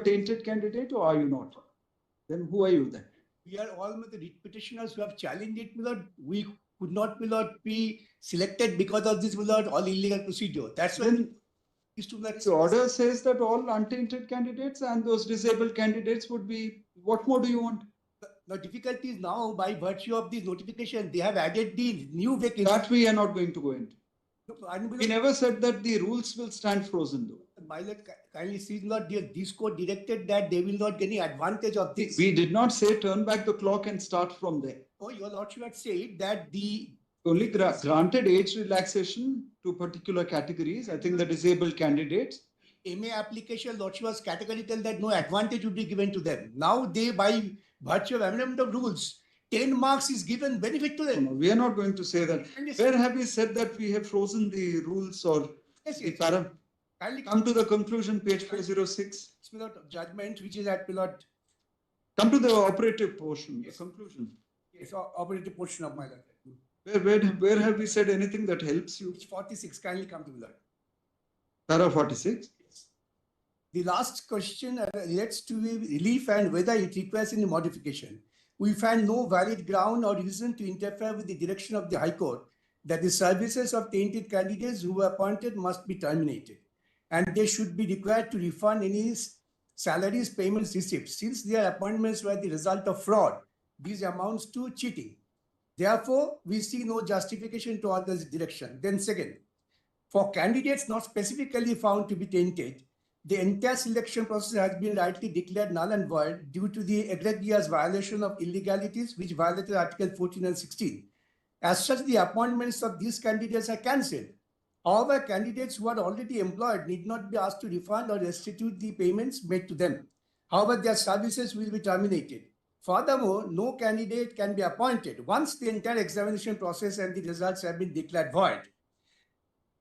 a tainted candidate or are you not? Then who are you then? We are all the writ petitioners who have challenged it, my lord. We could not, my lord, be selected because of this, my lord, all illegal procedure. That's why Then used to like the order says that all untainted candidates and those disabled candidates would be, what more do you want? the difficulty is now by virtue of this notification, they have added the new vacancy. That we are not going to go into. And We never said that the rules will stand frozen though. my lord, kindly see, not this court directed that they will not get any advantage of this. We did not say turn back the clock and start from there. Oh, your lordship had said that the Only granted age relaxation to particular categories. I think the disabled candidates. MA application, lordship was categorical that no advantage would be given to them. Now they, by virtue of amendment of rules, 10 marks is given benefit to them. No, we are not going to say that. And yes, Where have we said that we have frozen the rules or yes, the yes. para? Kindly Come to the conclusion, page 406. without judgment, which is at pilot. Come to the operative portion, the conclusion. Yes, operative portion of my letter. Where have we said anything that helps you? Page 46, kindly come to the letter. Para 46. The last question relates to the relief and whether it requires any modification. We find no valid ground or reason to interfere with the direction of the High Court that the services of tainted candidates who were appointed must be terminated, and they should be required to refund any salaries, payments received. Since their appointments were the result of fraud, this amounts to cheating. Therefore, we see no justification to alter this direction. Then second, for candidates not specifically found to be tainted, the entire selection process has been rightly declared null and void due to the egregious violation of illegalities which violated Article 14 and 16. As such, the appointments of these candidates are cancelled. However, candidates who are already employed need not be asked to refund or restitute the payments made to them. However, their services will be terminated. Furthermore, no candidate can be appointed once the entire examination process and the results have been declared void.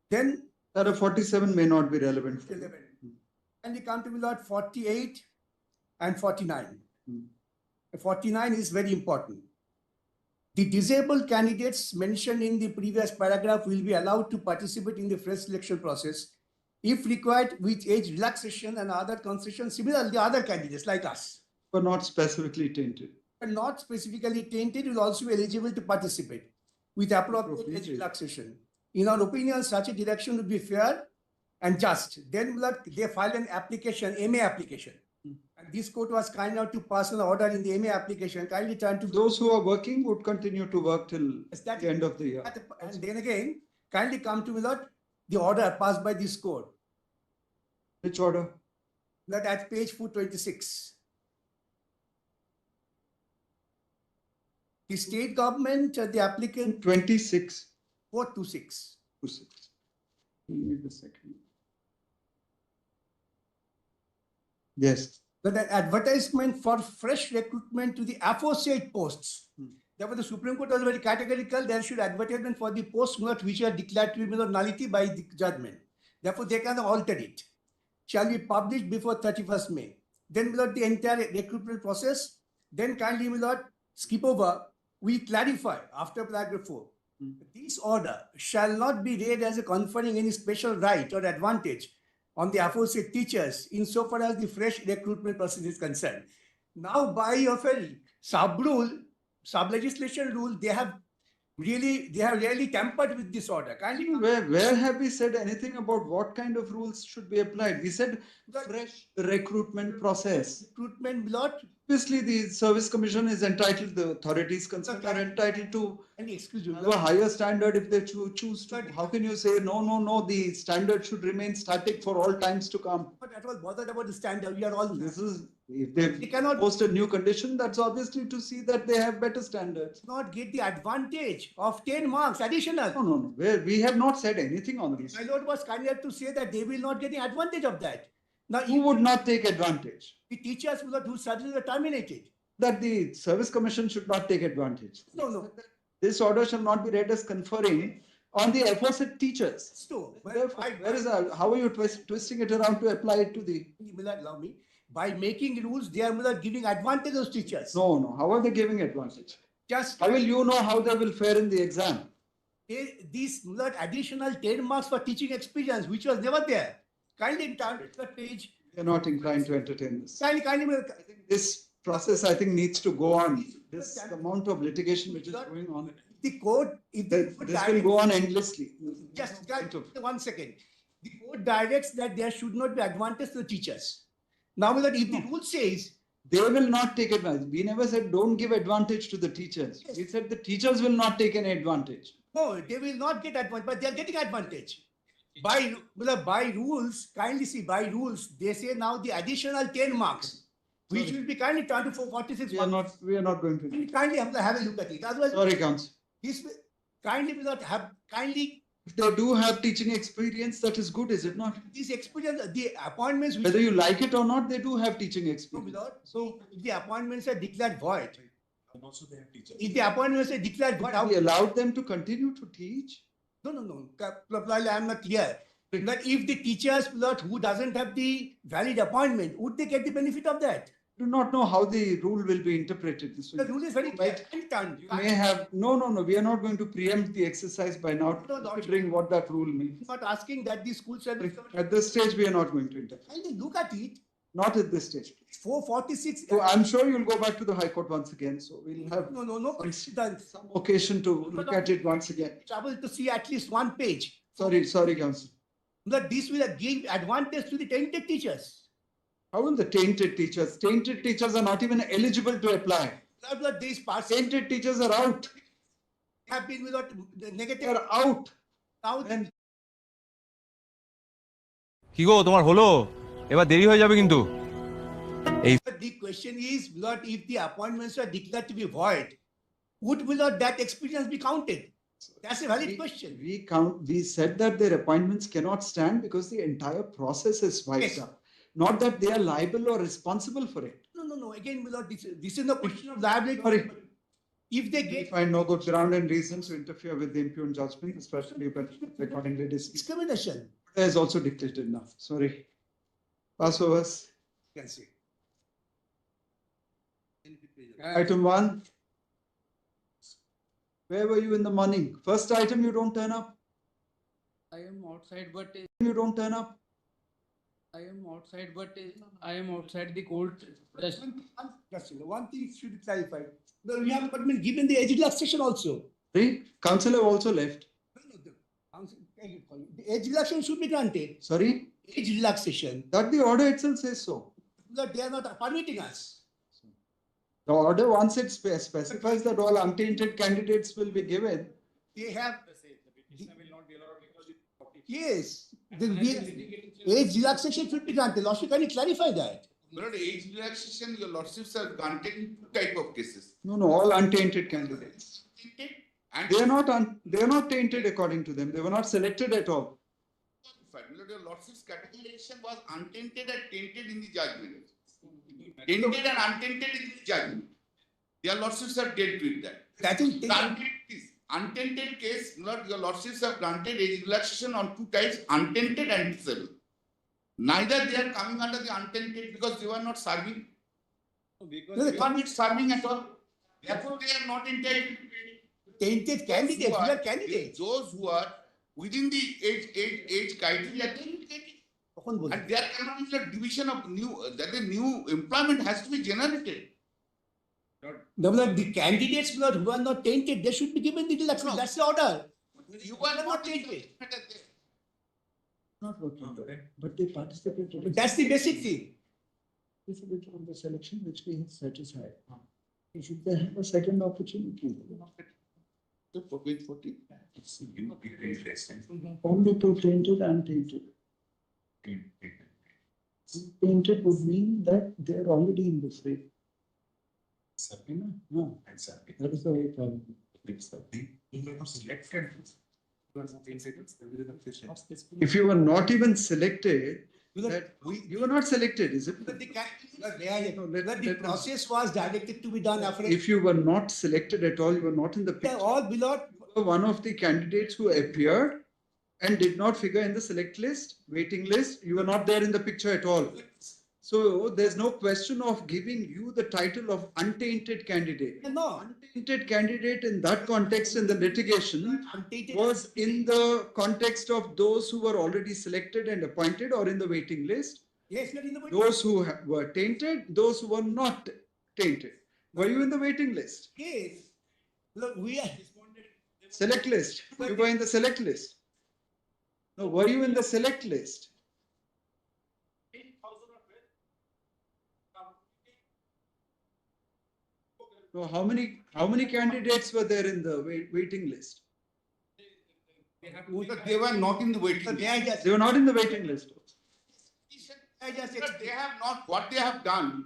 Then Para 47 may not be relevant. 11. And we come to Lord 48 and 49. 49 is very important. The disabled candidates mentioned in the previous paragraph will be allowed to participate in the fresh selection process if required with age relaxation and other concessions. Similarly, other candidates like us, But not specifically tainted. and not specifically tainted, will also be eligible to participate with appropriate age relaxation. In our opinion, such a direction would be fair and just. Then they filed an application, MA application. And this court was kind enough to pass an order in the MA application. Kindly turn to Those who are working would continue to work till that, the end of the year. and then again, kindly come to the order passed by this court. Which order? That at page 426. The state government, the applicant 26. 426. 26. Give me the second. Yes. That an advertisement for fresh recruitment to the aforesaid posts. Therefore, the Supreme Court was very categorical. There should advertisement for the posts which are declared to be nullity by the judgment. Therefore, they can alter it. Shall be published before 31st May. Then, the entire recruitment process. Then, kindly, skip over. We clarify after paragraph 4. This order shall not be read as a conferring any special right or advantage on the aforesaid teachers insofar as the fresh recruitment process is concerned. Now, by a sub-legislation rule, they have really tampered with this order. Kindly, Where have we said anything about what kind of rules should be applied? We said fresh recruitment process. recruitment lot. Obviously, the Service Commission is entitled, the authorities concerned are entitled to And excuse me, have a higher standard if they choose to. How can you say no, the standard should remain static for all times to come? not at all bothered about the standard. We are all This is, if they They cannot- post a new condition, that's obviously to see that they have better standards. not get the advantage of 10 marks additional. No. We have not said anything on this. My lord was kind enough to say that they will not get the advantage of that. Now, Who would not take advantage? the teachers whose services were terminated. That the Service Commission should not take advantage. No. This order shall not be read as conferring on the aforesaid teachers. So, Therefore, how are you twisting it around to apply it to the? allow me. By making rules, they are giving advantage to teachers. No. How are they giving advantage? Just How will you know how they will fare in the exam? these additional 10 marks for teaching experience, which was never there. Kindly turn to page We are not inclined to entertain this. Kindly, I think this process, I think, needs to go on. This amount of litigation which is going on, the court, if the this will go on endlessly. just Point of- 1 second. The court directs that there should not be advantage to the teachers. Now, that if the rule says, They will not take advantage. We never said don't give advantage to the teachers. We said the teachers will not take any advantage. no, they will not get advantage, but they are getting advantage. By rules, kindly see, by rules, they say now the additional 10 marks, which Sorry. will be kindly turned to 46 We are marks. not, we are not going to. Kindly have a look at it. Otherwise, Sorry, counsel. this will kindly will not have, kindly, If they do have teaching experience, that is good, is it not? this experience, the appointments which Whether you like it or not, they do have teaching no, experience. Milord. So if the appointments are declared void, And also they have teachers. if the appointments are declared void, how? We allowed them to continue to teach. No. Probably I am not clear. But if the teachers, Milord, who doesn't have the valid appointment, would they get the benefit of that? Do not know how the rule will be interpreted this The way. rule is very clear. Might- You may have, no, we are not going to preempt the exercise by not No, Lord. considering what that rule means. Not asking that the school service. At this stage, we are not going to interfere. Kindly look at it, Not at this stage. 446. So I'm sure you'll go back to the High Court once again, so we'll have No. The some occasion to look at it once again. trouble to see at least one page. Sorry, counsel. That this will give advantage to the tainted teachers. How will the tainted teachers are not even eligible to apply. That these parts Tainted teachers are out. have been without the They negative. are out. Now, And কি গো তোমার হলো এবার দেরি হয়ে যাবে কিন্তু the question is, Lord, if the appointments are declared to be void, would not that experience be counted? That's a valid question. we said that their appointments cannot stand because the entire process is wiped Yes. out. Not that they are liable or responsible for it. No. Again, Lord, this is no question of liability. Sorry. If they We get find no good ground and reason to interfere with the impugned judgment, especially when accordingly dismissed. discrimination, That is also dictated now. Sorry. Pass overs. you can say. Item 1. Where were you in the morning? First item, you don't turn up. I am outside, but You don't turn up. I am outside, but I am outside the court. Just One thing should be clarified. No, we have but been given the age relaxation also. See, council have also left. The age relaxation should be granted. Sorry, Age relaxation. that the order itself says so. That they are not permitting us. The order, once it specifies that all untainted candidates will be given, They have, will not be allowed because yes, the age relaxation should be granted. Lordship, can you clarify that? Lord, age relaxation, your lordships are granted in two type of cases. no, all untainted candidates. And They are not tainted according to them. They were not selected at all. Lord, your lordships categorization was untainted and tainted in the judgment. Tainted and untainted in the judgment. Your lordships have dealt with that. That is, Untainted case, Lord, your lordships have granted age relaxation on two types, untainted and disable. Neither they are coming under the untainted because they were not serving. no, the They were not serving at all. Therefore, they are not entitled. tainted candidates, we are If candidates. those who are within the age criteria, they will get it. কখন বলবো? And there cannot be a division of new, that the new employment has to be generated. No, but the candidates who are not tainted, they should be given the relaxation. No. That's the order. You are not tainted. Not working, but they participated. That's the basic thing. This is on the selection which we have satisfied. Should they have a second opportunity? Only to tainted and tainted. Tainted would mean that they are already in the frame. No, that is the way problem. If you were not even selected, that you were not selected, is it? But the process was directed to be done after. If you were not selected at all, you were not in the They picture. all below. You were one of the candidates who appeared and did not figure in the select list, waiting list. You were not there in the picture at all. So there's no question of giving you the title of untainted candidate. No, Untainted candidate in that context in the litigation untainted. was in the context of those who were already selected and appointed or in the waiting list. Yes, we are in the waiting. Those who were tainted, those who were not tainted. Were you in the waiting list? Yes. Look, we are. Select list. You were in the select list. No, were you in the select list? So how many candidates were there in the waiting list? They were not in the waiting But may list. I just, They were not in the waiting list. I just But explain. they have not, what they have done,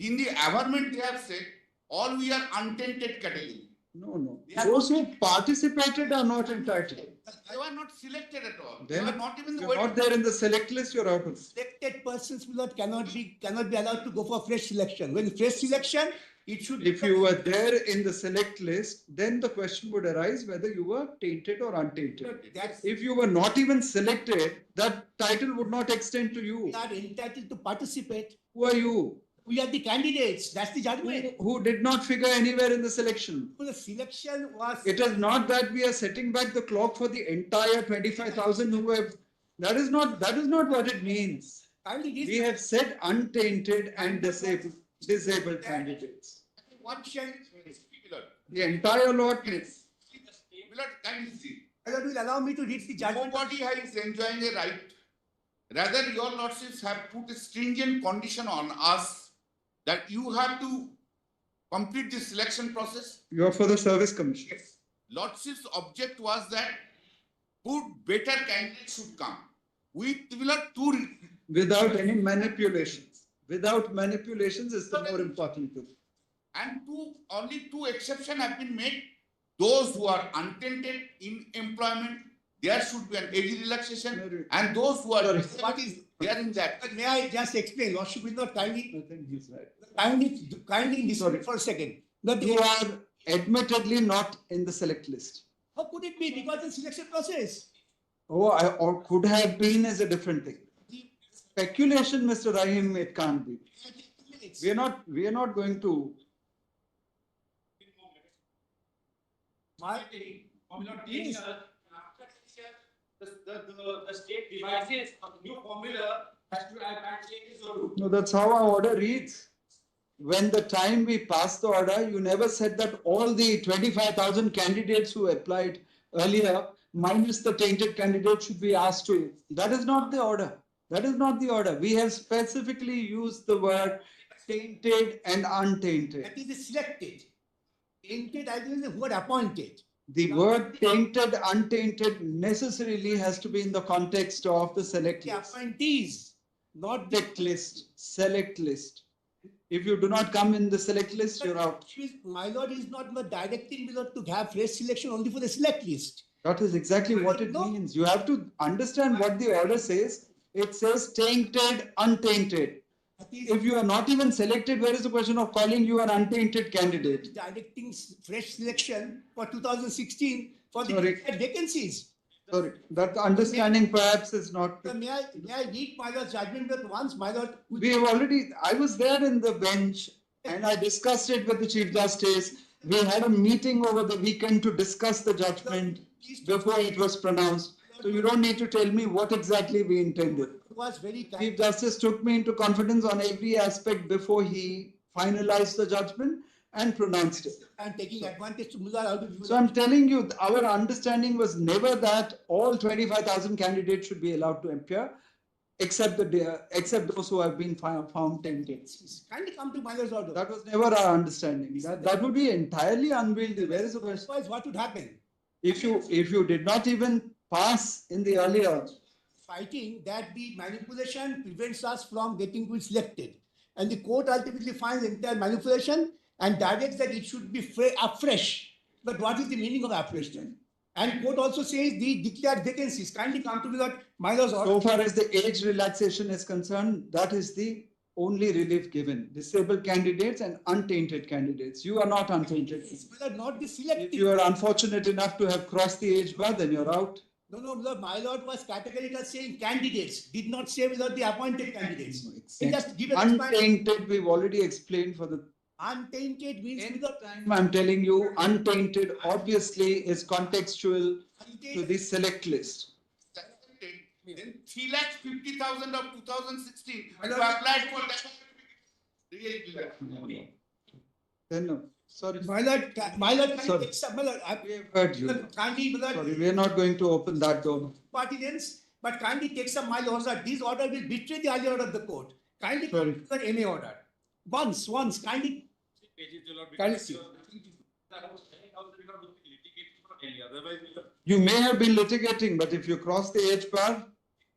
in the averment they have said, all we are untainted category. No. Those who participated are not entitled. They were not selected at all. They Then were not even the you're not waiting. there in the select list, you're out of. Selected persons cannot be allowed to go for fresh selection. When fresh selection, it should. If you were there in the select list, then the question would arise whether you were tainted or untainted. That's, If you were not even selected, that title would not extend to you. we are entitled to participate. Who are you? We are the candidates. That's the judgment. Who did not figure anywhere in the selection? So the selection was. It is not that we are setting back the clock for the entire 25,000 who have. That is not what it means. Kindly We have said untainted and disabled candidates. What shall, The entire lot is. Milord, kindly see. My lord will allow me to read the judgment. Nobody is enjoying a right. Rather, your lordships have put a stringent condition on us that you have to complete the selection process. You are for the service commission. Yes. Lordship's object was that good, better candidates should come. We will have two. Without any manipulations. Without manipulations is the more important thing. And only two exceptions have been made. Those who are untainted in employment, there should be an age relaxation. And those who are, What is, they are in that. but may I just explain? Lordship will not kindly, I think he's right. kindly listen Sorry. for a second. But You are admittedly not in the select list. how could it be? Because the selection process. Or could have been is a different thing. Speculation, Mr. Rahim, it can't be. We are not going to. My, Formula Yes. after this year, the state devises a new formula has to add back changes or. No, that's how our order reads. When the time we passed the order, you never said that all the 25,000 candidates who applied earlier, minus the tainted candidates, should be asked to. That is not the order. That is not the order. We have specifically used the word tainted and untainted. that is the selected. Tainted, I think, is the word appointed. The word tainted, untainted necessarily has to be in the context of the select The list. appointees, not the. Select list, select list. If you do not come in the select list, you're out. My lord is not directing me not to have fresh selection only for the select list. That is exactly what it No. means. You have to understand what the order says. It says tainted, untainted. That is If you are not even selected, where is the question of calling you an untainted candidate? directing fresh selection for 2016 for the Sorry. vacancies. Sorry, that understanding perhaps is not. May I read my lord's judgment that once my lord. We have already, I was there in the bench and I discussed it with the Chief Justice. We had a meeting over the weekend to discuss the judgment before it was pronounced. So you don't need to tell me what exactly we intended. Was very kind. Chief Justice took me into confidence on every aspect before he finalized the judgment and pronounced it. And taking advantage to Mullah out of. So I'm telling you, our understanding was never that all 25,000 candidates should be allowed to appear, except those who have been found tainted. Kindly come to my lord's order. That was never our understanding. That would be entirely unwieldy. Where is the question? Otherwise, what would happen? If you did not even pass in the earlier, Fighting that the manipulation prevents us from getting to selected. And the court ultimately finds entire manipulation and directs that it should be afresh. But what is the meaning of afresh then? And court also says the declared vacancies. Kindly come to me that my lord's order. so far as the age relaxation is concerned, that is the only relief given. Disabled candidates and untainted candidates. You are not untainted. Not the If selected. you are unfortunate enough to have crossed the age bar, then you're out. No, Lord, my lord was categorical saying candidates, did not say without the appointed candidates. He Exactly. just give a Untainted, we've already explained for the untainted means without time. I'm telling you, untainted obviously is contextual to the select list. Selected Then 3,50,000 of 2016, you I don't- applied for that. Really? Then, no, sorry, My lord, my lord, Sorry. my lord, we have heard you. kindly, my lord, Sorry, we are not going to open that door. party ends, but kindly take some my lords that this order will betray the earlier order of the court. Kindly Sorry. come to the MA order. Once, kindly. Kindly see. You may have been litigating, but if you cross the age bar,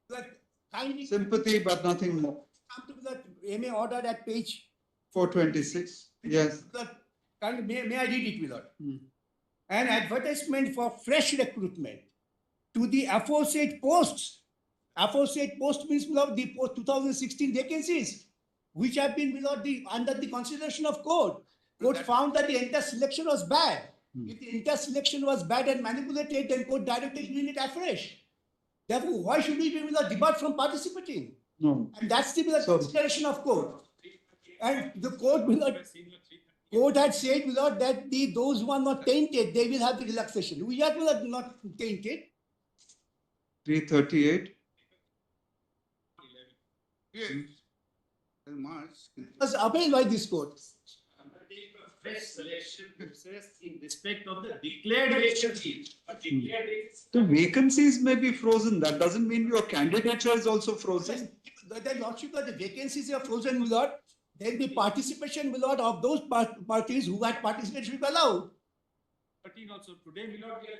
But kindly sympathy, but nothing more. come to the MA order at page. 426, yes. Kindly, may I read it, my lord? Hmm. An advertisement for fresh recruitment to the aforesaid posts. Aforesaid post means, my lord, the post 2016 vacancies, which have been, my lord, under the consideration of court. Court found that the entire selection was bad. If the entire selection was bad and manipulated, then court directed doing it afresh. Therefore, why should we be, my lord, debarred from participating? No, And that's the, my lord, So- consideration of court. And the court, my lord, court had said, my lord, that those who are not tainted, they will have the relaxation. We are, my lord, not tainted. 338, Yes. March. Was upheld by this court. Fresh selection process in respect of the declared vacancies. the vacancies may be frozen. That doesn't mean your candidature is also frozen. The lordship of the vacancies are frozen, my lord. Then the participation, my lord, of those parties who had participated should be allowed. 13 also today, we not get.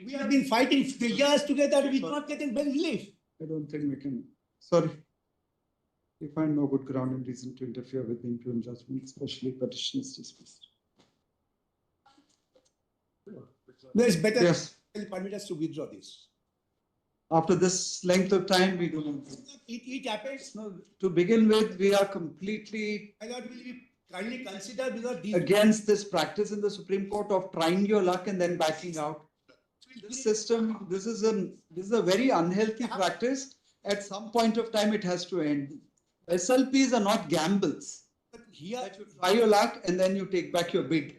We have been fighting for years together. We are not getting relief. I don't think we can, sorry. We find no good ground and reason to interfere with the interim judgment, especially petitions dismissed. No, it's better. Yes, Permit us to withdraw this. after this length of time, we do not. It happens. No, To begin with, we are completely my lord, will you kindly consider, my lord, these. against this practice in the Supreme Court of trying your luck and then backing out. This system, this is a very unhealthy practice. At some point of time, it has to end. SLPs are not gambles. Here, That you try your luck and then you take back your bid.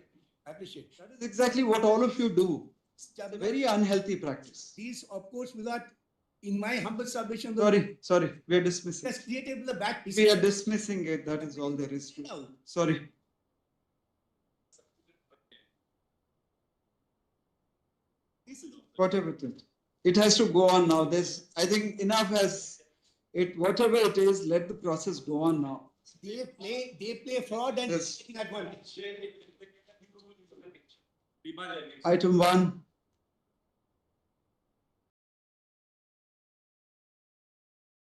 I appreciate. That is exactly what all of you do. It's a very unhealthy practice. These, of course, will not, in my humble submission, Sorry, we are dismissing. has created the bad We are precedent. dismissing it. That is all there is to it. Sorry. Whatever it is. It has to go on now. I think enough has it, whatever it is, let the process go on now. They play fraud and Yes. taking advantage. Item 1,